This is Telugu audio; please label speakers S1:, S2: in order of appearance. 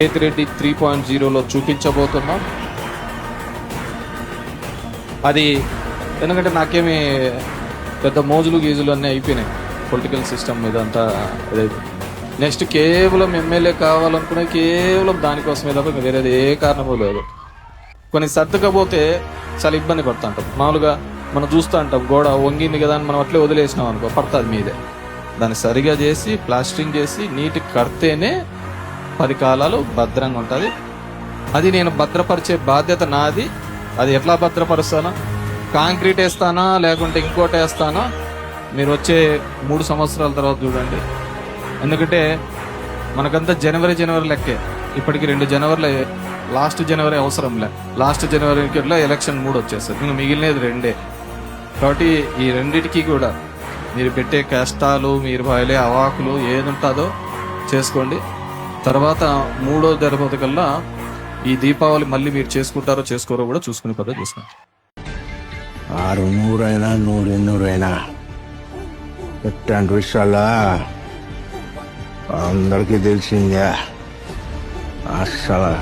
S1: రెడ్డి 3.0లో చూపించబోతున్నాం. అది ఎందుకంటే నాకేమి పెద్ద మోజులు గీజులు అన్నీ అయిపోయినాయి పొలిటికల్ సిస్టమ్ మీద అంతా. నెక్స్ట్ కేవలం ఎమ్మెల్యే కావాలనుకునే కేవలం దానికోసమే తప్ప వేరేది ఏ కారణమూ లేదు. కొన్ని సర్దుకపోతే చాలా ఇబ్బంది పడుతూ ఉంటాం. మామూలుగా మనం చూస్తూ ఉంటాం గోడ వంగింది కదా అని మనం అట్లే వదిలేసినాం అనుకో, పడుతుంది మీదే. దాన్ని సరిగా చేసి ప్లాస్టరింగ్ చేసి నీట్గా కడితేనే 10 కాలాలు భద్రంగా ఉంటుంది. అది నేను భద్రపరిచే బాధ్యత నాది. అది ఎట్లా భద్రపరుస్తానా, కాంక్రీట్ వేస్తానా లేకుంటే ఇంకోటి వేస్తానా మీరు వచ్చే 3 సంవత్సరాల తర్వాత చూడండి. ఎందుకంటే మనకంతా జనవరి లెక్కే. ఇప్పటికి 2 జనవరిలో, లాస్ట్ జనవరి అవసరం లే, లాస్ట్ జనవరికి ఎలక్షన్ 3 వచ్చేస్తుంది. ఇంకా మిగిలినది 2. కాబట్టి ఈ రెండిటికి కూడా మీరు పెట్టే కష్టాలు, మీరు వాయలే అవాకులు ఏది ఉంటుందో చేసుకోండి. తర్వాత 3వ తరగతి కల్లా ఈ దీపావళి మళ్ళీ మీరు చేసుకుంటారో చేసుకోరో కూడా చూసుకునే పద్ధతి చూసుకోండి.
S2: 600 అయినా 100 అయినా ఇట్లాంటి విషయాల్లో అందరికీ తెలిసిందే. అసలు